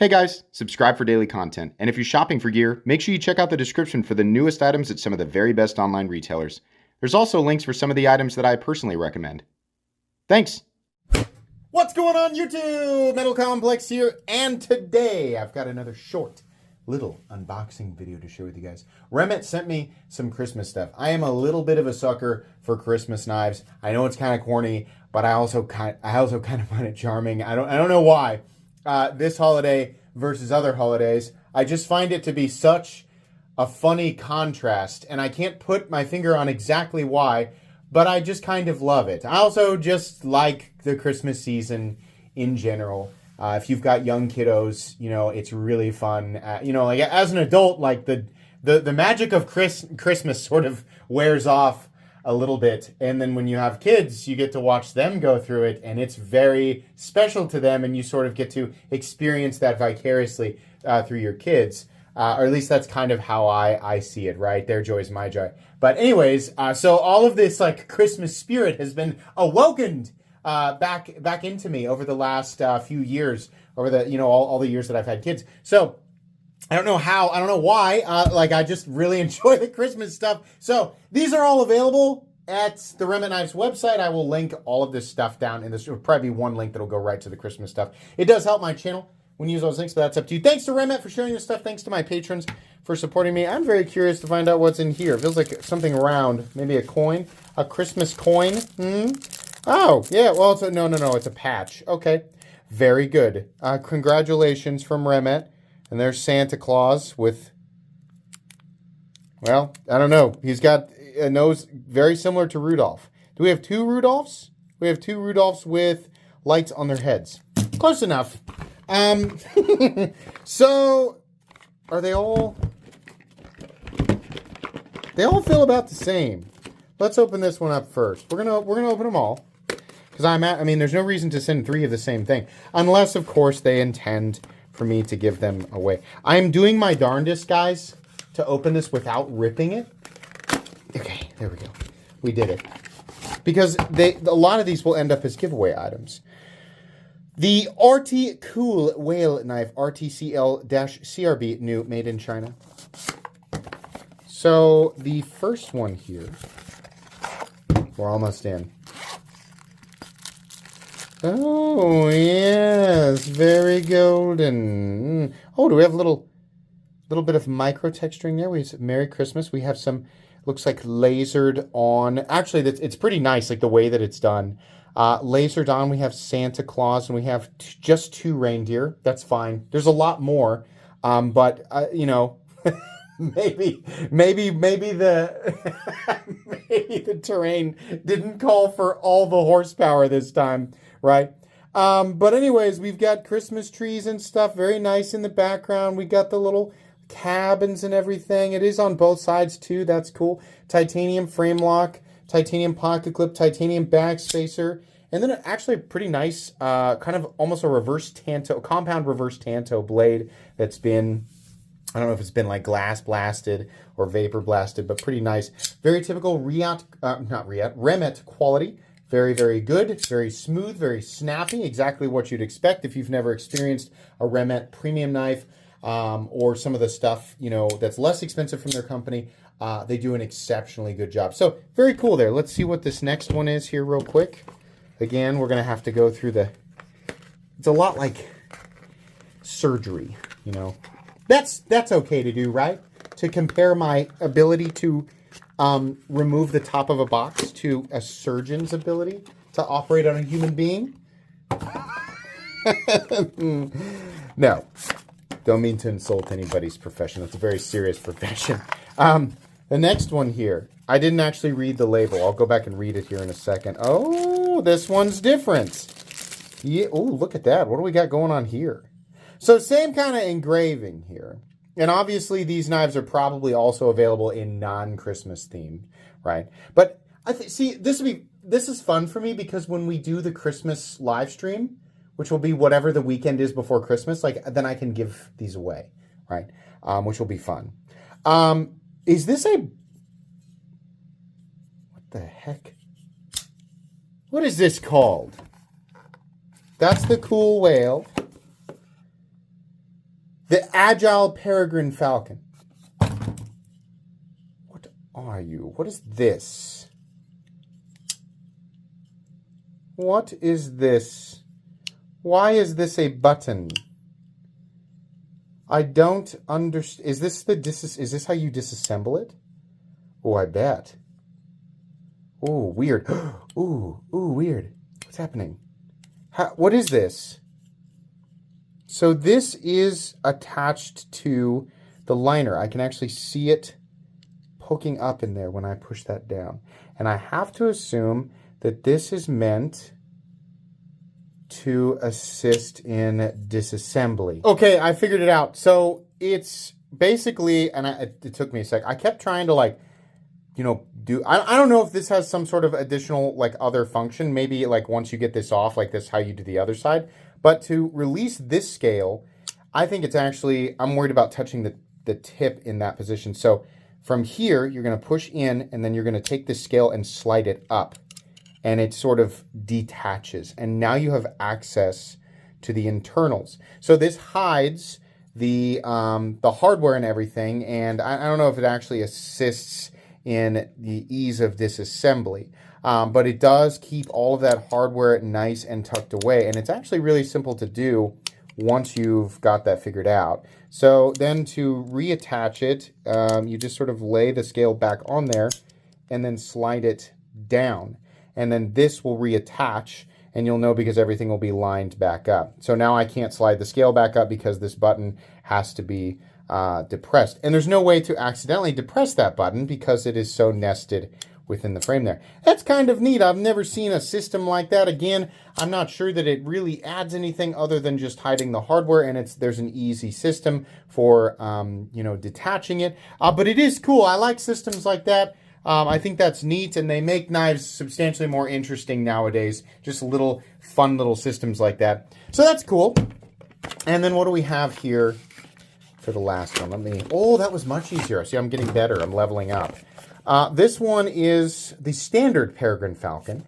Hey guys, subscribe for daily content, and if you're shopping for gear, make sure you check out the description for the newest items at some of the very best online retailers. There's also links for some of the items that I personally recommend. Thanks! What's going on YouTube? Metal Complex here, and today I've got another short little unboxing video to share with you guys. Remette sent me some Christmas stuff. I am a little bit of a sucker for Christmas knives. I know it's kind of corny, but I also kind of find it charming. I don't know why. This holiday versus other holidays, I just find it to be such a funny contrast, and I can't put my finger on exactly why, but I just kind of love it. I also just like the Christmas season in general. If you've got young kiddos, you know, it's really fun. Like as an adult, like the magic of Christmas sort of wears off a little bit. And then when you have kids, you get to watch them go through it, and it's very special to them, and you sort of get to experience that vicariously through your kids. Or at least that's kind of how I see it, right? Their joy is my joy. But anyways, so all of this like Christmas spirit has been awokened back into me over the last few years, over the all the years that I've had kids. So I don't know how, I don't know why, I just really enjoy the Christmas stuff. So these are all available at the Remette Knives website. I will link all of this stuff down in this. There will probably be one link that'll go right to the Christmas stuff. It does help my channel when you use those links, but that's up to you. Thanks to Remette for sharing this stuff. Thanks to my patrons for supporting me. I'm very curious to find out what's in here. It feels like something round, maybe a coin, a Christmas coin. Oh, yeah, well, it's no, it's a patch. Okay, very good. Congratulations from Remette. And there's Santa Claus with, well, I don't know. He's got a nose very similar to Rudolph. Do we have two Rudolphs? We have two Rudolphs with lights on their heads. Close enough. So, are they all feel about the same. Let's open this one up first. We're gonna open them all. Because I mean, there's no reason to send three of the same thing. Unless, of course, they intend for me to give them away. I'm doing my darndest, guys, to open this without ripping it. Okay, there we go. We did it. Because a lot of these will end up as giveaway items. The Remet Cool Whale knife, RTCL-CRB, new, made in China. So, the first one here, we're almost in. Oh, yes, very golden. Oh, do we have a little bit of micro texturing there? We have Merry Christmas. We have some, looks like lasered on. Actually, it's pretty nice, like the way that it's done. Lasered on, we have Santa Claus, and we have just two reindeer. That's fine. There's a lot more, but maybe the maybe the terrain didn't call for all the horsepower this time. Right. But anyways, we've got Christmas trees and stuff. Very nice in the background. We got the little cabins and everything. It is on both sides too. That's cool. Titanium frame lock, titanium pocket clip, titanium bag spacer. And then actually a pretty nice, kind of almost a reverse tanto, compound reverse tanto blade that's been, I don't know if it's been like glass blasted or vapor blasted, but pretty nice. Very typical Remette quality. Very, very good, very smooth, very snappy, exactly what you'd expect if you've never experienced a Remette premium knife or some of the stuff, that's less expensive from their company. They do an exceptionally good job. So, very cool there. Let's see what this next one is here real quick. Again, we're going to have to go through it's a lot like surgery, That's okay to do, right? To compare my ability to remove the top of a box to a surgeon's ability to operate on a human being? No, don't mean to insult anybody's profession. It's a very serious profession. The next one here, I didn't actually read the label. I'll go back and read it here in a second. Oh, this one's different. Yeah. Oh, look at that. What do we got going on here? So same kind of engraving here. And obviously, these knives are probably also available in non-Christmas theme, right? But see, this is fun for me because when we do the Christmas live stream, which will be whatever the weekend is before Christmas, then I can give these away, right? Which will be fun. Is this what the heck? What is this called? That's the Cool Whale. The Agile Peregrine Falcon. What are you? What is this? What is this? Why is this a button? I don't understand. Is this how you disassemble it? Oh, I bet. Oh, weird. Ooh, weird. What's happening? What is this? So this is attached to the liner. I can actually see it poking up in there when I push that down. And I have to assume that this is meant to assist in disassembly. Okay, I figured it out. So it's basically, and it took me a sec. I kept trying to I don't know if this has some sort of additional other function. Maybe once you get this off, this how you do the other side. But to release this scale, I think it's actually, I'm worried about touching the tip in that position. So from here, you're going to push in, and then you're going to take this scale and slide it up. And it sort of detaches. And now you have access to the internals. So this hides the hardware and everything. And I don't know if it actually assists in the ease of disassembly. But it does keep all of that hardware nice and tucked away. And it's actually really simple to do once you've got that figured out. So then to reattach it, you just sort of lay the scale back on there and then slide it down. And then this will reattach, and you'll know because everything will be lined back up. So now I can't slide the scale back up because this button has to be depressed. And there's no way to accidentally depress that button because it is so nested within the frame there. That's kind of neat. I've never seen a system like that. Again, I'm not sure that it really adds anything other than just hiding the hardware, and there's an easy system for detaching it. But it is cool. I like systems like that. I think that's neat, and they make knives substantially more interesting nowadays. Just fun little systems like that. So that's cool. And then what do we have here for the last one? Oh, that was much easier. See, I'm getting better. I'm leveling up. This one is the standard Peregrine Falcon.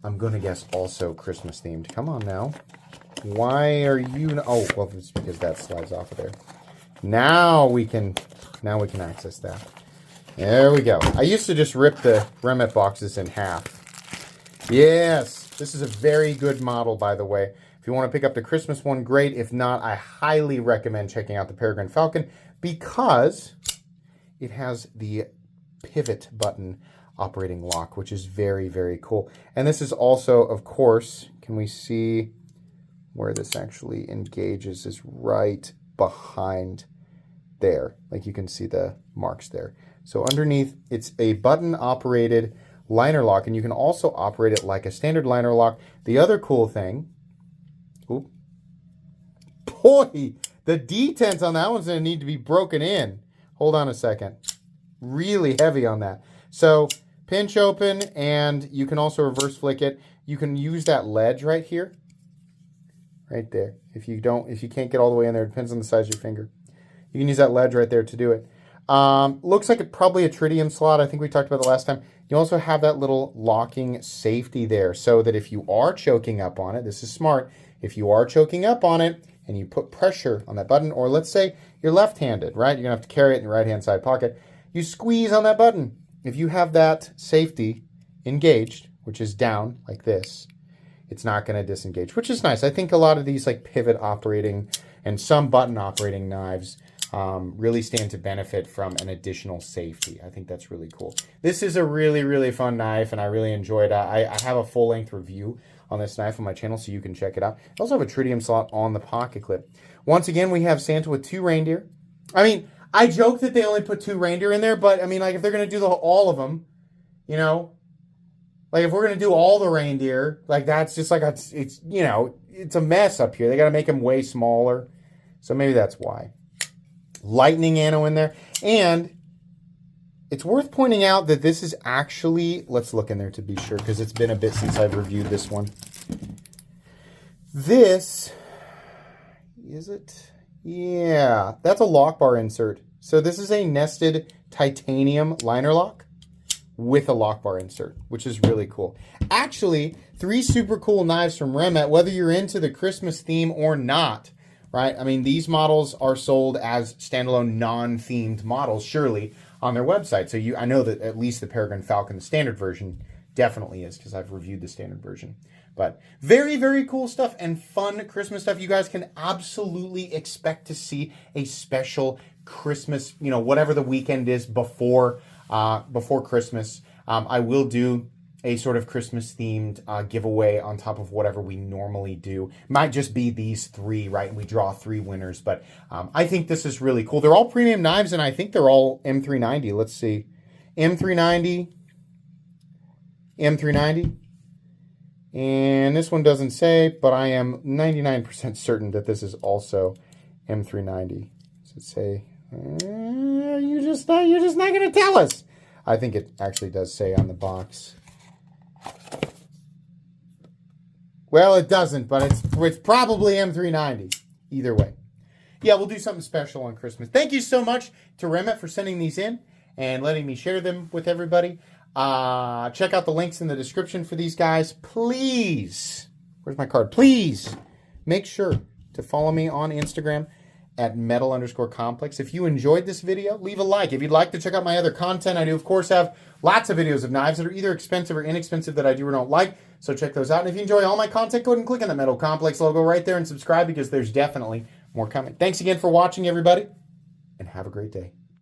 I'm going to guess also Christmas themed. Come on now. Why are you... Oh, well, it's because that slides off of there. Now we can access that. There we go. I used to just rip the Remette boxes in half. Yes, this is a very good model, by the way. If you want to pick up the Christmas one, great. If not, I highly recommend checking out the Peregrine Falcon because it has the pivot button operating lock, which is very, very cool. And this is also, of course, can we see where this actually engages is right behind there. You can see the marks there. So underneath, it's a button-operated liner lock, and you can also operate it like a standard liner lock. The other cool thing, boy, the detents on that one's going to need to be broken in. Hold on a second. Really heavy on that. So pinch open, and you can also reverse flick it. You can use that ledge right here, right there. If you can't get all the way in there, it depends on the size of your finger. You can use that ledge right there to do it. Looks like probably a tritium slot. I think we talked about the last time. You also have that little locking safety there so that if you are choking up on it, this is smart. If you are choking up on it and you put pressure on that button, or let's say you're left-handed, right? You're going to have to carry it in your right-hand side pocket. You squeeze on that button. If you have that safety engaged, which is down like this, it's not going to disengage, which is nice. I think a lot of these pivot operating and some button operating knives really stand to benefit from an additional safety. I think that's really cool. This is a really, really fun knife, and I really enjoyed it. I have a full-length review on this knife on my channel, so you can check it out. I also have a tritium slot on the pocket clip. Once again, we have Santa with 2 reindeer. I mean, I joke that they only put 2 reindeer in there, but I mean, if they're going to do all of them, if we're going to do all the reindeer, that's just it's a mess up here. They got to make them way smaller. So maybe that's why. Lightning anno in there. And it's worth pointing out that this is actually, let's look in there to be sure, because it's been a bit since I've reviewed this one. This, is it? Yeah, that's a lock bar insert. So this is a nested titanium liner lock with a lock bar insert, which is really cool. Actually, 3 super cool knives from Remette, whether you're into the Christmas theme or not. right? I mean, these models are sold as standalone non-themed models, surely, on their website. So I know that at least the Peregrine Falcon, the standard version, definitely is, because I've reviewed the standard version. But very, very cool stuff and fun Christmas stuff. You guys can absolutely expect to see a special Christmas, whatever the weekend is before Christmas. I will do a sort of Christmas-themed giveaway on top of whatever we normally do. Might just be these 3, right? And we draw 3 winners. But I think this is really cool. They're all premium knives, and I think they're all M390. Let's see. M390. And this one doesn't say, but I am 99% certain that this is also M390. Does it say? You're just not going to tell us. I think it actually does say on the box. Well, it doesn't, but it's probably M390. Either way. Yeah, we'll do something special on Christmas. Thank you so much to Remette for sending these in and letting me share them with everybody. Check out the links in the description for these guys. Please, where's my card? Please make sure to follow me on Instagram at metal_complex. If you enjoyed this video, leave a like. If you'd like to check out my other content, I do, of course, have lots of videos of knives that are either expensive or inexpensive that I do or don't like. So check those out. And if you enjoy all my content, go ahead and click on the Metal Complex logo right there and subscribe, because there's definitely more coming. Thanks again for watching, everybody, and have a great day.